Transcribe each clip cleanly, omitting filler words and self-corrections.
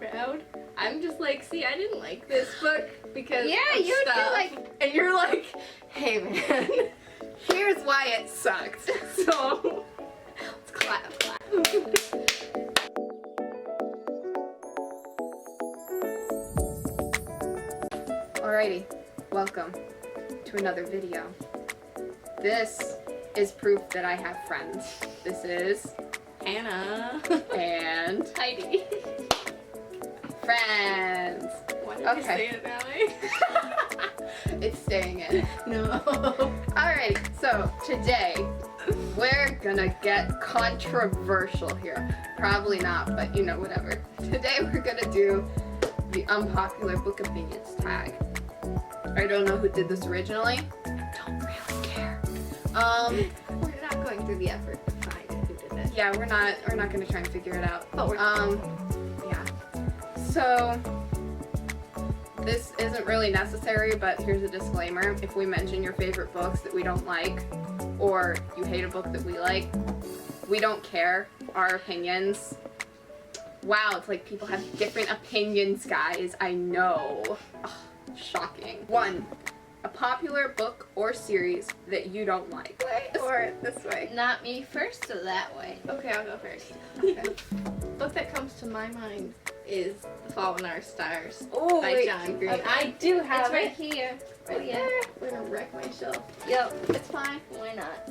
crowd. I'm just like, see, I didn't like this book because Yeah, of you do stuff. like. And you're like, hey man, here's why it sucked. So let's clap. Alrighty, welcome to another video. This is proof that I have friends. This is Hannah and Heidi. friends. Why did Okay. you say it that way? It's staying in. No. Alrighty, so today we're gonna get controversial here. Probably not, but you know, whatever. Today we're gonna do the unpopular book opinions tag. I don't know who did this originally. I don't really care. We're not going through the effort to find who did it. Yeah, we're not gonna try and figure it out. But we're yeah. So this isn't really necessary, but here's a disclaimer. If we mention your favorite books that we don't like, or you hate a book that we like, we don't care. Our opinions. Wow, it's like people have different opinions, guys. I know. Ugh, shocking. 1. A popular book or series that you don't like. Or this way. Not me first, so that way. Okay, I'll go first. Okay. Book that comes to my mind is The Fault in Our Stars Oh, by wait. John Green. Okay. I do have It's right it here. Right yeah. there. We're gonna wreck my shelf. Yep. It's fine. Why not?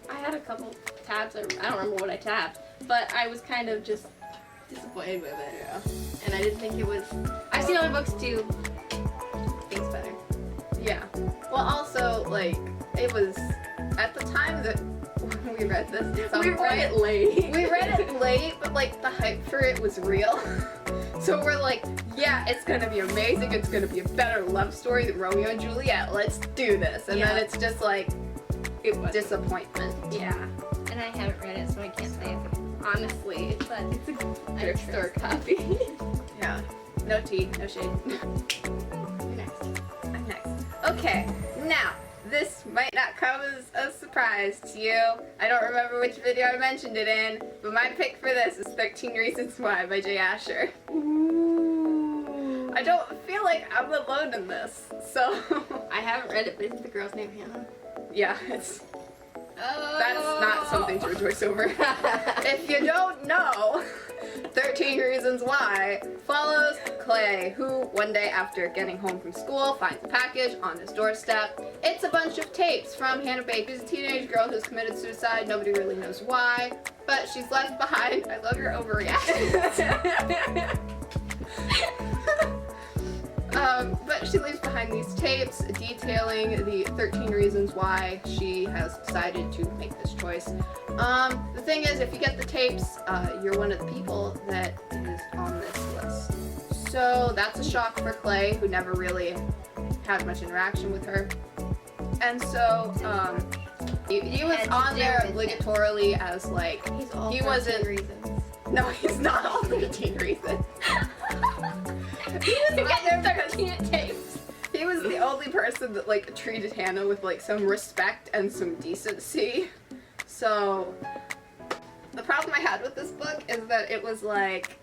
I had a couple tabs. I don't remember what I tabbed, but I was kind of just disappointed with it. Yeah. And I didn't think it was. I've seen other books do things better. Yeah. Well, also, like, it was at the time that we read this. At some We point, read it late. We read it late, but like the hype for it was real. So we're like, yeah, it's gonna be amazing. It's gonna be a better love story than Romeo and Juliet. Let's do this. And then it's just like disappointment. Yeah. And I haven't read it, so I can't say it honestly. But it's a thrift store copy. Yeah. No tea, no shade. You're next. I'm next. Okay, now, this might not come as a surprise to you. I don't remember which video I mentioned it in, but my pick for this is 13 Reasons Why by Jay Asher. Ooh. I don't feel like I'm alone in this, so... I haven't read it, but isn't the girl's name Hannah? Yeah, it's... Oh. That's not something to rejoice over. If you don't know, 13 Reasons Why follows Clay, who one day after getting home from school finds a package on his doorstep. It's a bunch of tapes from Hannah Baker. She's a teenage girl who's committed suicide. Nobody really knows why, but she's left behind. I love your overreaction. But she leaves behind these tapes detailing the 13 reasons why she has decided to make this choice. The thing is, if you get the tapes, you're one of the people that is on this list. So that's a shock for Clay, who never really had much interaction with her. And so, he was on there obligatorily as like, He's all he wasn't, reasons. no, he's not all 13 reasons. He was on there 13 tapes. He was the only person that like treated Hannah with like some respect and some decency. So the problem I had with this book is that it was like,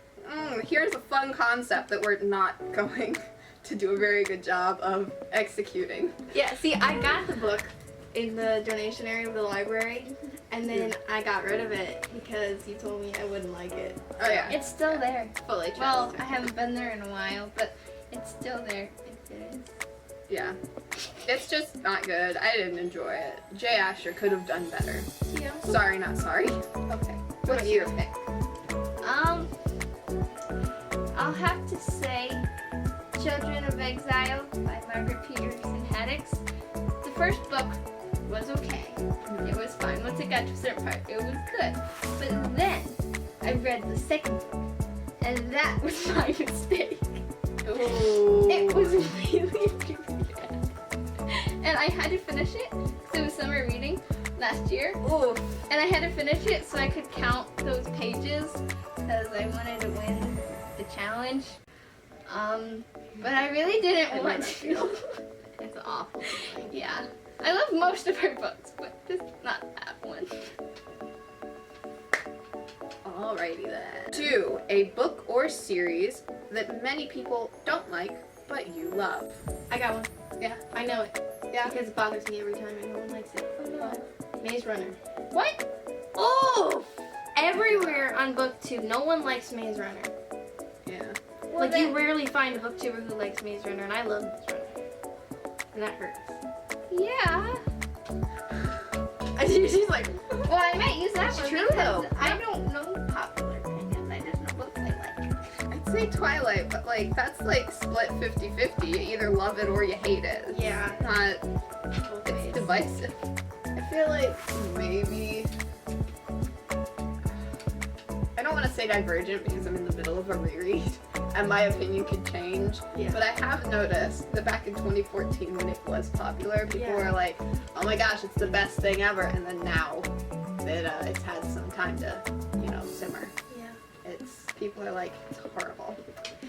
here's a fun concept that we're not going to do a very good job of executing. Yeah, see, I got the book in the donation area of the library, and then I got rid of it because you told me I wouldn't like it. Oh yeah. It's still there. Fully Well, trust. I haven't been there in a while, but it's still there. It is. Yeah. It's just not good. I didn't enjoy it. Jay Asher could have done better. Yeah. Sorry, not sorry. Okay. What's your pick? I'll have to say Children of Exile by Margaret Peterson Haddix. The first book was okay. It was fine. Once it got to a certain part, it was good. But then I read the second book, and that was my mistake. Ooh. It was really, really bad. And I had to finish it because it was summer reading last year. Ooh. And I had to finish it so I could count those pages because I wanted to win the challenge. But I really didn't want to. It's awful. Yeah. I love most of her books, but just not that one. Oh Alrighty then. 2. A book or series that many people don't like, but you love. I got one. Yeah. I know it. Yeah. Because it bothers me every time and no one likes it. Oh, no. Maze Runner. What? Oh! Everywhere on BookTube, no one likes Maze Runner. Yeah. Well, Like, then- you rarely find a booktuber who likes Maze Runner, and I love Maze Runner. And that hurts. Yeah. She's like, Well, I might use that It's one true, because though. I don't know popular opinions. I just know books I like. I'd say Twilight, but like that's like split 50-50. You either love it or you hate it. It's Yeah. not. It's divisive. I feel like maybe. I don't want to say Divergent because I'm in the middle of a reread and my opinion could change. Yeah. But I have noticed that back in 2014 when it was popular, people Yeah. were like, oh my gosh, it's the best thing ever. And then now that it's had some time to, simmer. yeah. People are like, it's horrible.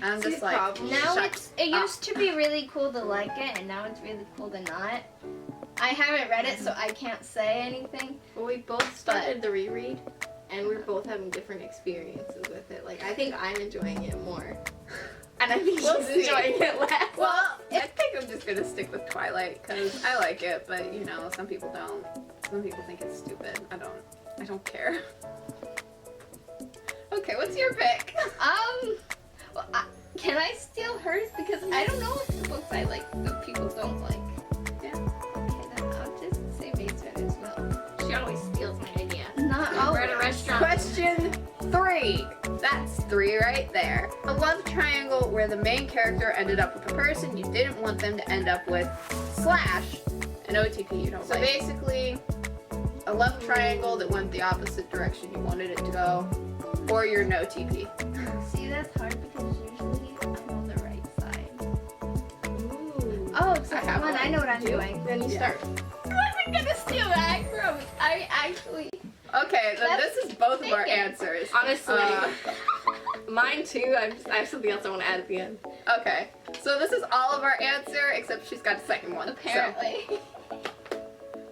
I'm See, just the like, problem- Now shut it up. used to be really cool to like it, and now it's really cool to not. I haven't read it, so I can't say anything. Well, we both started the reread, and we're both having different experiences with it. Like, I think I'm enjoying it more. And I think We'll she's see. enjoying it less. Well, I think I'm just gonna stick with Twilight because I like it, but some people don't. Some people think it's stupid. I don't care. Okay, what's your pick? Well, can I steal hers? Because I don't know if the books I like that people don't like. Yeah. Okay, then I'll just say Maze Runner as well. She always steals my idea. Not We're always. at a restaurant. Question 3. That's 3 right there. A love triangle where the main character ended up with a person you didn't want them to end up with, / an OTP you don't like. So basically, a love triangle that went the opposite direction you wanted it to go, or you're no TP. See, that's hard because usually I'm on the right side. Ooh. Oh, except I have one. one. I know what I'm You? doing. Then you Yeah. start. I wasn't gonna steal that from. I actually. Okay, then That's this is both of our thinking. answers. Honestly, mine too. I have something else I want to add at the end. Okay, so this is all of our answer except she's got a second one. Apparently. So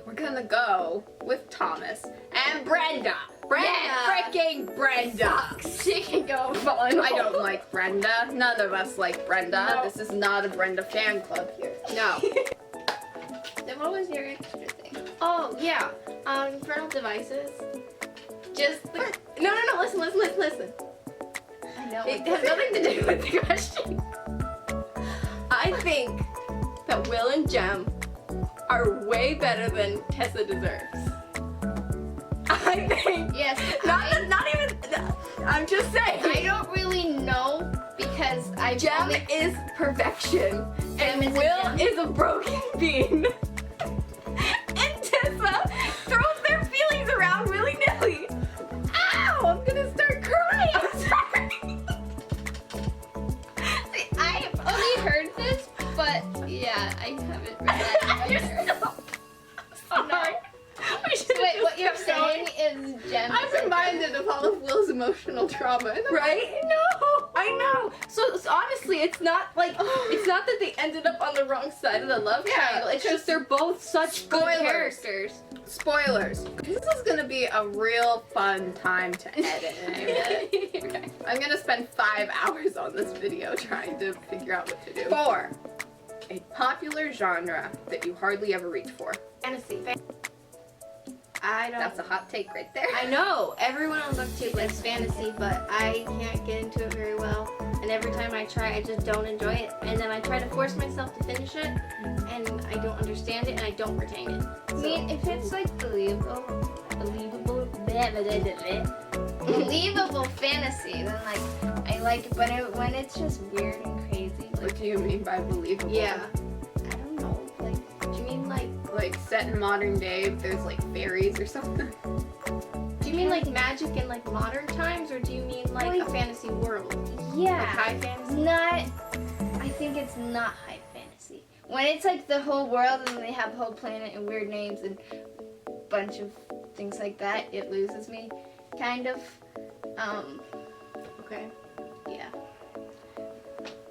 we're gonna go with Thomas and Brenda. Brenda. Freaking Brenda. She can go fun. I don't like Brenda. None of us like Brenda. No. This is not a Brenda fan club here. No. Then what was your extra thing? Oh, yeah. Infernal Devices. Just the... No. Listen. I know. It has nothing to do with the question. I think that Will and Jem are way better than Tessa deserves. I think... Yes. Not even... I'm just saying. I don't really know because I Jem is perfection, Jem and is a Will gem. is a broken bean. And Tessa throws their feelings around willy-nilly. Ow! I'm gonna start crying. I'm sorry. See, I've only heard this, but yeah, I haven't read that You're either. so sorry. We should Wait, what you're saying is Jem. I'm reminded of all of Will's emotional trauma. And Right? No, I know. So honestly, it's not like it's not that they ended up on the wrong side of the love Yeah, triangle. It's just they're both such good Spoilers. characters. Spoilers. This is gonna be a real fun time to edit. Okay. I'm gonna spend 5 hours on this video trying to figure out what to do. 4. A popular genre that you hardly ever reach for. Fantasy. I don't. That's a hot take right there. I know everyone on BookTube likes fantasy, but I can't get into it very well. And every time I try, I just don't enjoy it. And then I try to force myself to finish it, and I don't understand it, and I don't retain it. I mean, if it's like believable fantasy, then like I like it. But when it's just weird and crazy, What like do you mean by believable? Yeah. I don't know, like Do you mean like? Like set in modern day, there's like fairies or something. Do you mean like magic in like modern times, or do you mean like a Like- fantasy world? Like yeah, high fantasy? not. I think it's not high fantasy. When it's like the whole world and they have a whole planet and weird names and a bunch of things like that, it loses me, kind of. Okay. Yeah.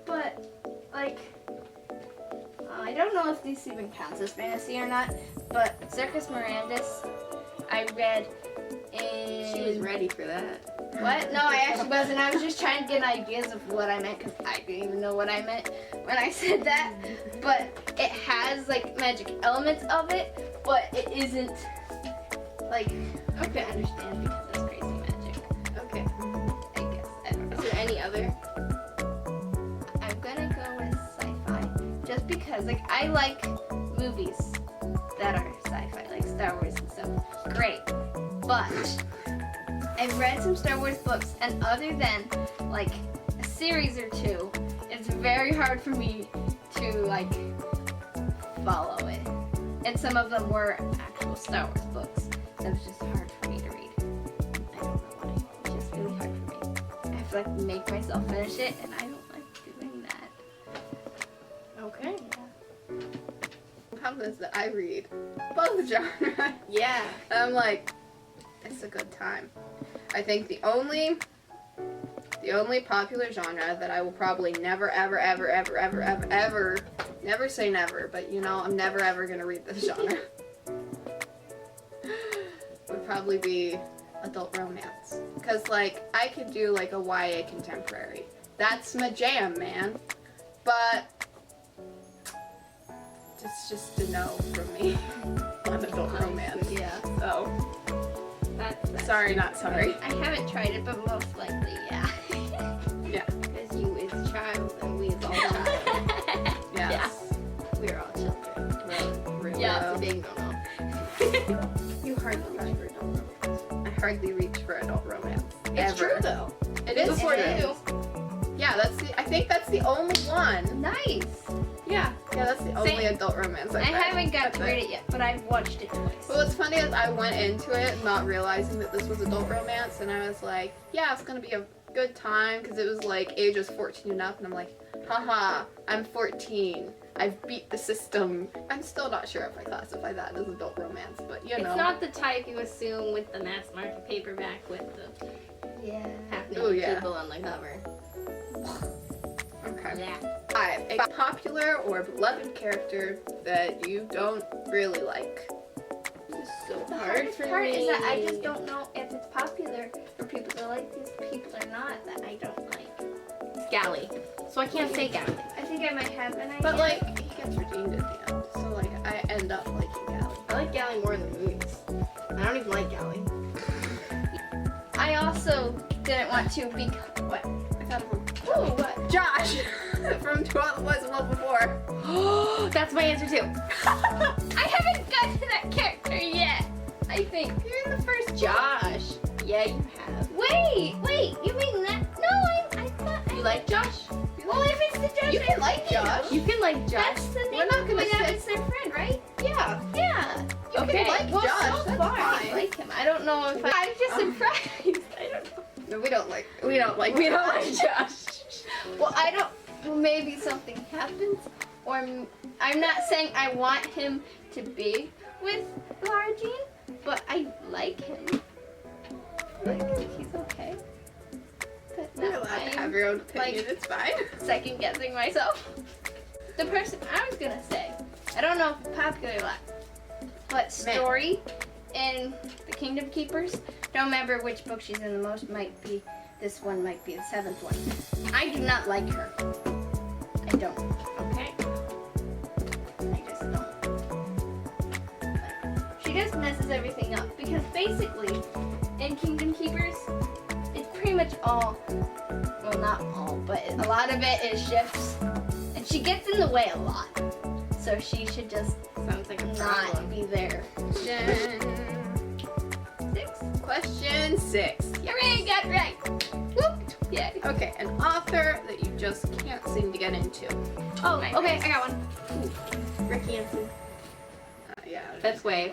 But, like, I don't know if this even counts as fantasy or not, but Circus Mirandus, I read in... She was ready for that. What? No, I actually wasn't. I was just trying to get ideas of what I meant because I didn't even know what I meant when I said that. But it has like magic elements of it, but it isn't like okay. I understand because it's crazy magic. Okay. I guess I don't know. Is there any other? I'm gonna go with sci-fi just because like I like movies that are sci-fi, like Star Wars and stuff. Great, but I've read some Star Wars books, and other than like a series or two, it's very hard for me to like follow it. And some of them were actual Star Wars books, so it was just hard for me to read. I don't know why. It's just really hard for me. I have to like make myself finish it, and I don't like doing that. Okay. Yeah. Problem is that I read both genres. Yeah. And I'm like, it's a good time. I think the only popular genre that I will probably never, ever, ever, ever, ever, ever, ever, never say never, but you know, I'm never, ever gonna read this genre, would probably be adult romance. Cause like, I could do like a YA contemporary. That's my jam, man. But it's just a no from me on adult romance. Yeah. So, That's sorry, not sorry. I haven't tried it, but most likely, yeah. Yeah. Because you is child and we is all child. Yes. We're all children. Really. Yeah. It's a big no-no. You hardly reach for adult romance. I hardly reach for adult romance. It's ever. true though. It is Before true. you. Yeah, I think that's the only one. Nice. Yeah. Yeah, that's the only adult romance I've I read. haven't got to That's read it yet, but I've watched it twice. Well, what's funny is I went into it not realizing that this was adult romance, and I was like, yeah, it's gonna be a good time, because it was like ages 14 and up, and I'm like, haha, I'm 14. I've beat the system. I'm still not sure if I classify that as adult romance, but you know. It's not the type you assume with the mass market paperback with the Yeah. Oh, half-naked yeah. people on the cover. Okay. Yeah. 5. A popular or beloved character that you don't really like. It's so The hard hardest for part me. is that I just don't know if it's popular for people to like these people or not that I don't like. It's Galley. So I can't say Galley. I think I might have an idea. But like, he gets redeemed at the end, so like, I end up liking Galley. I like Galley more in the movies. I don't even like Galley. I also didn't want to because what? I thought of him. Oh, what? Josh from To All the Boys I Loved Before. That's my answer too. I haven't got to that character yet. I think You're in the first Josh. Yeah, you have. Wait, you mean that? No, I thought You like Josh? Well, if it's the Josh, You can like Josh. You can like Josh. That's the name We're not of gonna when say- it's their friend, right? Yeah. Yeah. You Okay. can like Well, Josh. so That's far I fine. like him. I don't know if I'm just surprised. I don't know. No, we don't like Josh. Well, I don't. Well, maybe something happens, or I'm not saying I want him to be with Lara Jean, but I like him. Like he's okay. But You're now allowed to I'm have your own opinion. like- It's fine. second guessing myself. The person I was gonna say, I don't know if it's popular or not, but Story in The Kingdom Keepers. Don't remember which book she's in the most. Might be this one. Might be the 7th one. I do not like her. I don't. Okay. I just don't. She just messes everything up because basically, in Kingdom Keepers, it's pretty much all. Well, not all, but a lot of it is shifts, and she gets in the way a lot. So she should just Sounds like a not problem. be there. Question 6. Hooray, got it right. Whoop! Yeah. Okay, an author that you just can't seem to get into. Oh, My okay, race. I got one. Ricky Anson. Yeah. Fifth Wave.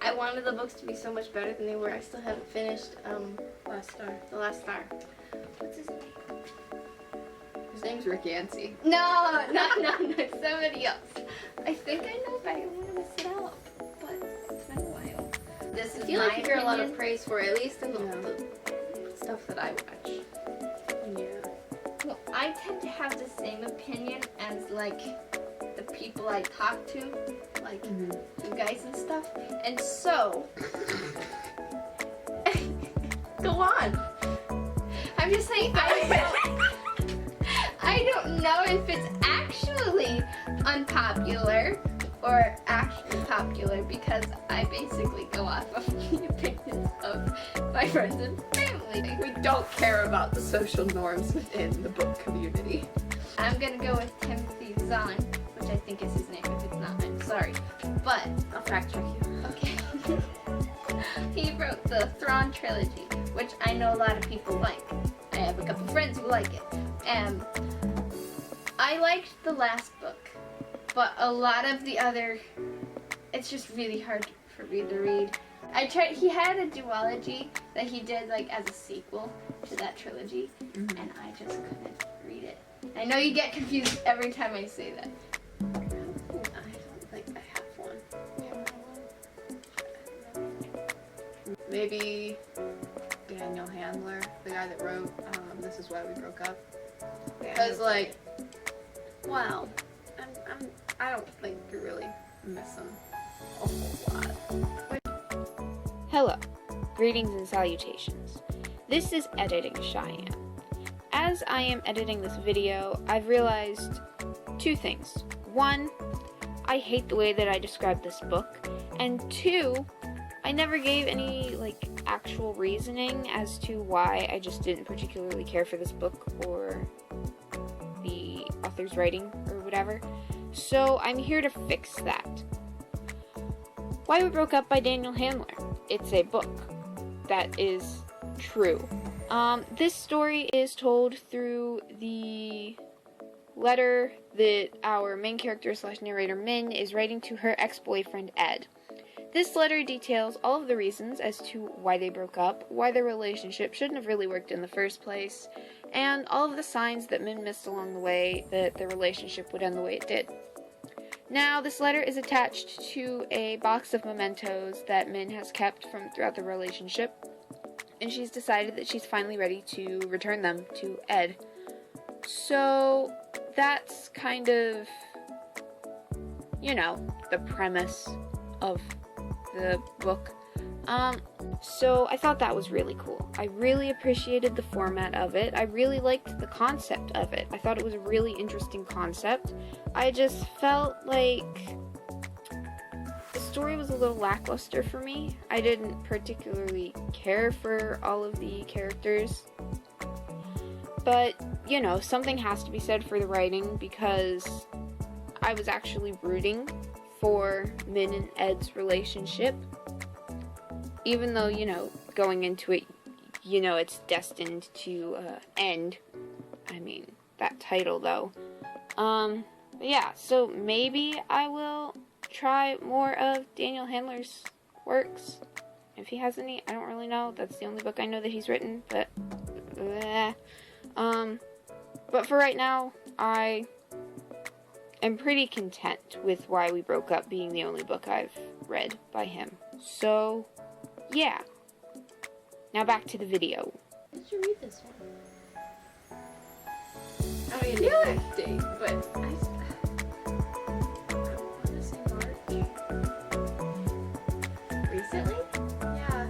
I wanted the books to be so much better than they were. I still haven't finished Last Star. The Last Star. What's his name? His name's Rick Yancey. No, it's somebody else. I think I know, but I don't want to mess it up. But it's been a while. This I is feel my like you hear a lot of opinion. praise for it, at least in the Yeah. stuff that I watch. Yeah. Well, I tend to have the same opinion as like the people I talk to, like you guys and stuff. And so Go on. I'm just saying, I don't know if it's actually unpopular or actually popular because I basically go off of the opinions of my friends and family. We don't care about the social norms within the book community. I'm gonna go with Timothy Zahn, which I think is his name. If it's not, I'm sorry. But I'll fact check you. okay. He wrote the Thrawn trilogy, which I know a lot of people like. I have a couple friends who like it. I liked the last book, but a lot of the other, it's just really hard for me to read. I tried. He had a duology that he did like as a sequel to that trilogy, and I just couldn't read it. I know you get confused every time I say that. I don't think I have one. Maybe Daniel Handler, the guy that wrote This Is Why We Broke Up. Because, like, well, I don't think you really miss him a whole lot. Hello, greetings and salutations. This is Editing Cheyenne. As I am editing this video, I've realized two things. One, I hate the way that I described this book, and two, I never gave any actual reasoning as to why I just didn't particularly care for this book or the author's writing or whatever. So I'm here to fix that. Why We Broke Up by Daniel Handler. It's a book that is true. This story is told through the letter that our main character / narrator Min is writing to her ex-boyfriend Ed. This letter details all of the reasons as to why they broke up, why their relationship shouldn't have really worked in the first place, and all of the signs that Min missed along the way that their relationship would end the way it did. Now, this letter is attached to a box of mementos that Min has kept from throughout the relationship, and she's decided that she's finally ready to return them to Ed. So, that's kind of, the premise of the book. So I thought that was really cool. I really appreciated the format of it. I really liked the concept of it. I thought it was a really interesting concept. I just felt like the story was a little lackluster for me. I didn't particularly care for all of the characters. But, something has to be said for the writing because I was actually rooting for Min and Ed's relationship. Even though, going into it, it's destined to end. I mean, that title, though. But yeah, so maybe I will try more of Daniel Handler's works. If he has any, I don't really know. That's the only book I know that he's written, but but for right now, I am pretty content with Why We Broke Up being the only book I've read by him. So, yeah. Now back to the video. Did you read this one? I don't even know that date, but I want to say March. Recently? Yeah.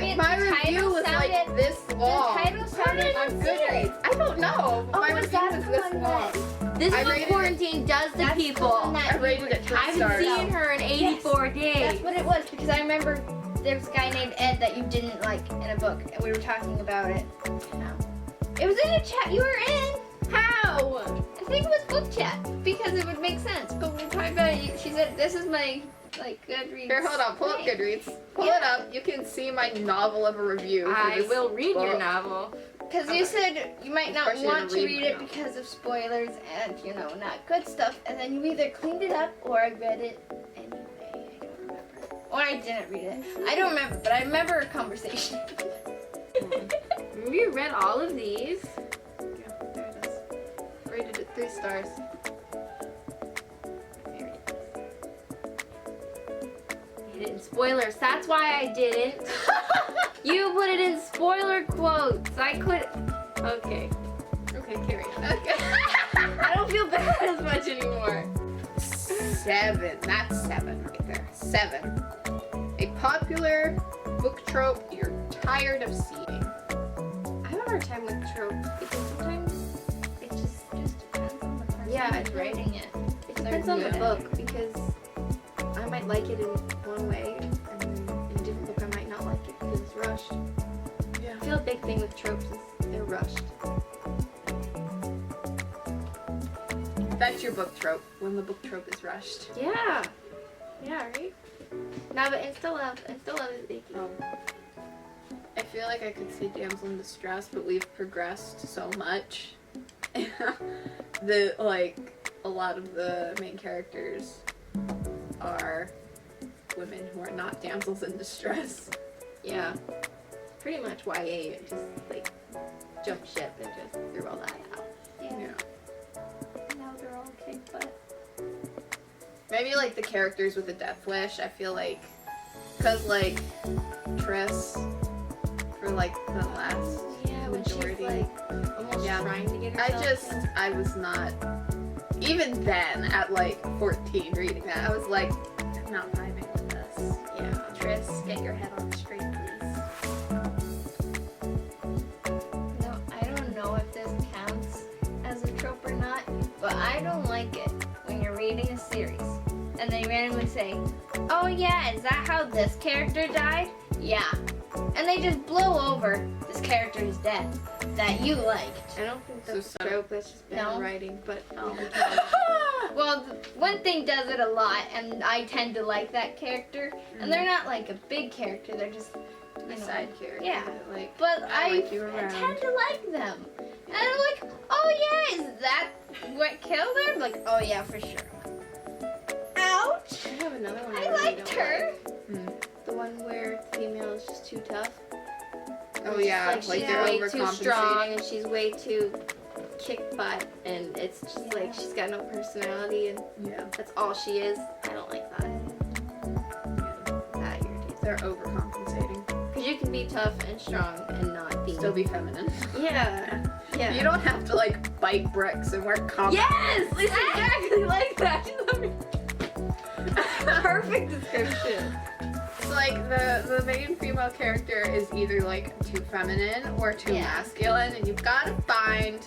mean, My the review title was sounded- this long. The title sounded on Goodreads. I don't know. Oh, My was review that was the this one long. This I is what rated quarantine does to That's the people. one that I rated it 3 I haven't stars. seen her in 84 days. That's what it was, because I remember there was a guy named Ed that you didn't like in a book, and we were talking about it. It was in a chat you were in. How? I think it was book chat, because it would make sense. But we were talking about it. She said, "This is my Goodreads." Here, hold on. Pull up Goodreads. Pull it up. You can see my novel of a review. for I this will read your book. novel. Because you said you might not Especially want to to read read it now. because of spoilers and, not good stuff. And then you either cleaned it up or I read it anyway. I don't remember. Or I didn't read it. I don't remember, but I remember a conversation. You read all of these? Yeah, there it is. Rated it 3 stars. You didn't spoilers. That's why I didn't. You put it in spoiler quotes. I could. Okay. Okay, carry on. Okay. I don't feel bad as much anymore. 7. That's 7 right there. 7. A popular book trope you're tired of seeing. I have a hard time with tropes because sometimes it just depends on the person Yeah, who's writing it. it depends on the Yeah. book because I might like it in one way and in a different book I might not like it because it's rushed. Yeah. I feel a big thing with tropes is they're rushed. That's your book trope, when the book trope is rushed. Yeah. Yeah, right? No, but insta love is icky. I feel like I could see damsel in distress, but we've progressed so much. A lot of the main characters are women who are not damsels in distress. Yeah. Pretty much YA, just like jump ship and just threw all that out. Yeah. Now they're all kick butt. Maybe like the characters with a death wish, I feel like, because like Triss for like the last Yeah, when she's majority. like almost Yeah. trying to get herself I was not, even then at like 14 reading that, I was like, I'm not vibing with this. Yeah. Triss, get your head on straight, please. No, I don't know if this counts as a trope or not, but I don't like it when you're reading a series and they randomly say, "Oh yeah, is that how this character died?" Yeah. And they just blow over this character's death that you liked. I don't think that's So a trope, that's just bad No? writing, but Well, one thing does it a lot, and I tend to like that character. And they're not like a big character; they're just A side character. Yeah. Like, But I I like you around. tend to like them. And I'm like, oh yeah, is that what killed her? I'm like, oh yeah, for sure. Ouch! I have another one. I really liked don't her. like. The one where the female is just too tough. oh yeah, Like like she's they're way too overcompensating. strong and she's way too kick butt and it's just like she's got no personality and Yeah, that's all she is. I don't like that. That irritates me. they're overcompensating. Because you can be tough and strong and not be. Still be feminine. Yeah. Yeah. You don't have to like bite bricks and wear comic. Yes! It's exactly like that. Perfect description. It's like the main female character is either like too feminine or too Yeah. masculine, and you've got to find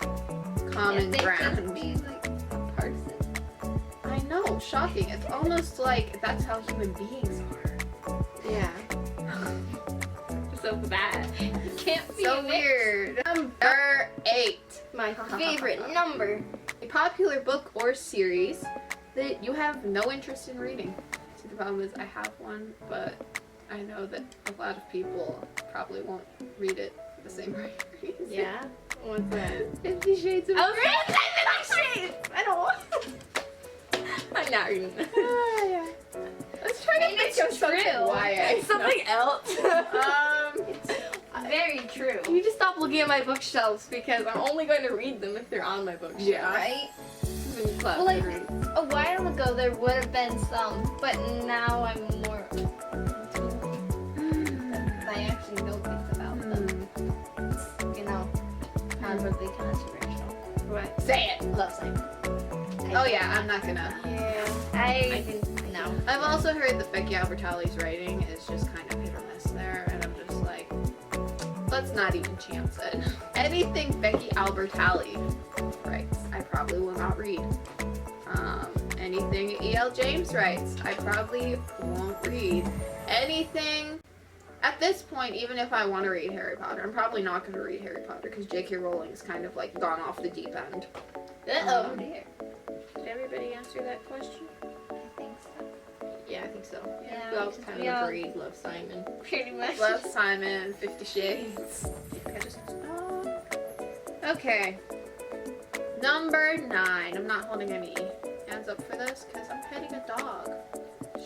common They just ground. be like a person. I know, shocking. It's almost like that's how human beings are. Yeah. So bad. You can't be So a mix. weird. Number 8. My favorite number. A popular book or series that you have no interest in reading. See, the problem is I have one, but I know that a lot of people probably won't read it for the same reason. Yeah. What's that? 50 Shades of I was Grey. gonna say Shades. I don't want. I'm not reading that. Ah, yeah. Let's try I mean, to think it's of something true. YA. Something else. Very true. You just stop looking at my bookshelves because I'm only going to read them if they're on my bookshelf. Yeah. Right? Well, Well, like a while ago, there would have been some, but now I'm more. I actually know things about them. You know, probably controversial. what? Say it. Love Simon. Oh yeah, I'm not gonna. Yeah. I didn't no. I've also heard that Becky Albertalli's writing is just kind of hit or miss there, and I'm just like, let's not even chance it. Anything Becky Albertalli writes, I probably will not read. Anything E.L. James writes, I probably won't read. Anything, at this point, even if I want to read Harry Potter, I'm probably not going to read Harry Potter because J.K. Rowling's kind of like gone off the deep end. Oh dear. Did everybody answer that question? I think so. Yeah, I think so. Yeah, We all because kind we of all- agreed. Love Simon. Pretty much. Love Simon, 50 Shades. I just okay. Number 9. I'm not holding any hands up for this because I'm petting a dog.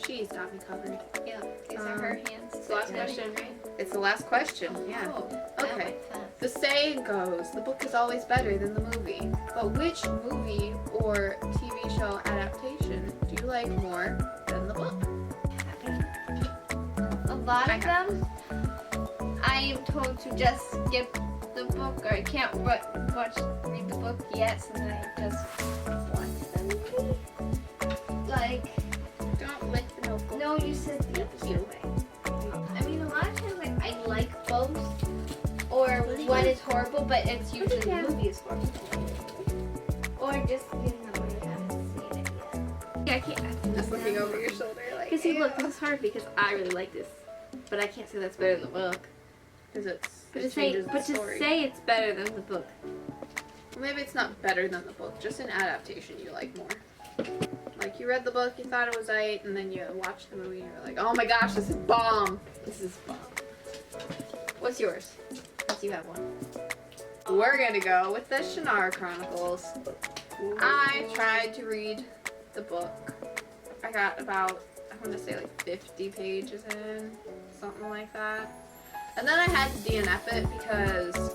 She's got me covered. Yeah, these are her hands. It's the last question, right? It's the last question. Yeah. Oh, Okay. that went fast. The saying goes, the book is always better than the movie. But which movie or TV show adaptation do you like more than the book? A lot of them, I am told to just skip the book, or I can't read the book yet, so then I just watch the movie. Like, Don't lick the notebook. no, you said the other way. I mean, a lot of times I loves, or one is horrible, but it's usually the movie is horrible. Or just, you haven't seen it yet. Yeah, I can't. Just looking over your shoulder like. Because see, look, this is hard because I really like this, but I can't say that's better than the book. Because it's. But it to say, changes the but to story. say it's better than the book. Maybe it's not better than the book. Just an adaptation you like more. Like you read the book, you thought it was right, and then you watched the movie, and you're like, oh my gosh, this is bomb. This is bomb. What's yours? Unless you have one. We're gonna go with the Shannara Chronicles. I tried to read the book. I got about, I want to say like 50 pages in, something like that. And then I had to DNF it because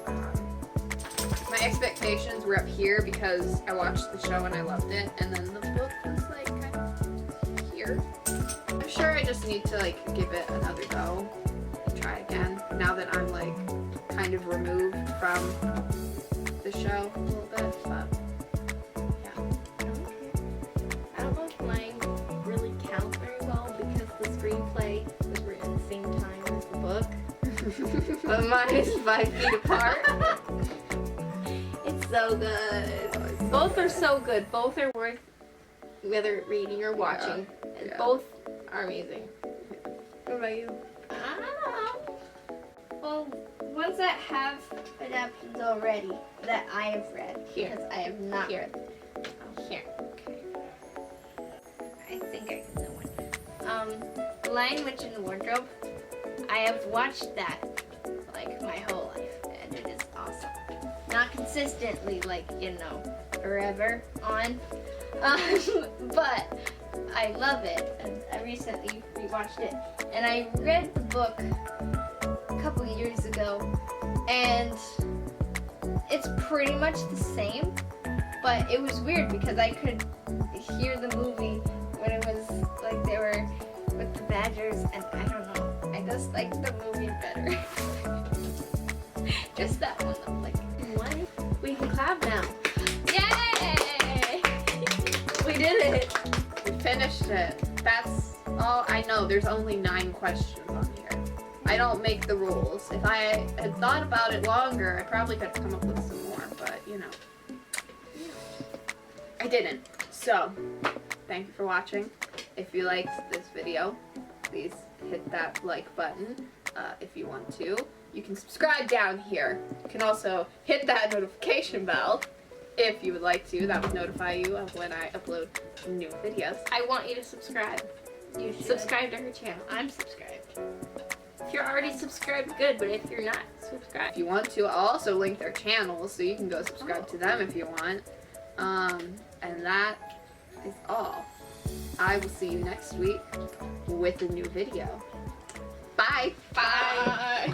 my expectations were up here because I watched the show and I loved it. And then the book was like kind of here. I'm sure I just need to like give it another go and try again now that I'm like kind of removed from the show a little bit, but I don't know if mine really counts very well because the screenplay was written at the same time as the book. But mine is 5 feet apart. It's so good. Both are so good. Both are worth whether reading or watching. And Yeah. both are amazing. what about you? I don't know. Well, ones that have adaptations already that I have read, Here. because I have not Here. read. Here. Okay. I think I can know one. The Lion, Witch, and the Wardrobe. I have watched that like my whole life, and it is awesome. Not consistently, like forever on, but I love it. And I recently rewatched it, and I read the book a couple years ago, and it's pretty much the same. But it was weird because I could hear the movie when it was like they were with the badgers, and I don't know. I just like the movie better. Just that one though. Like, What? We can clap now. yay! We did it. We finished it. That's all I know. There's only 9 questions on here. I don't make the rules. If I had thought about it longer, I probably could have come up with some more, but I didn't. So, thank you for watching. If you liked this video, please hit that like button if you want to. You can subscribe down here. You can also hit that notification bell if you would like to. That would notify you of when I upload new videos. I want you to subscribe. You should. Subscribe to her channel. I'm subscribed. If you're already subscribed, good. But if you're not, subscribe. If you want to, I'll also link their channels so you can go subscribe to them if you want. And that is all. I will see you next week with a new video. Bye. Bye.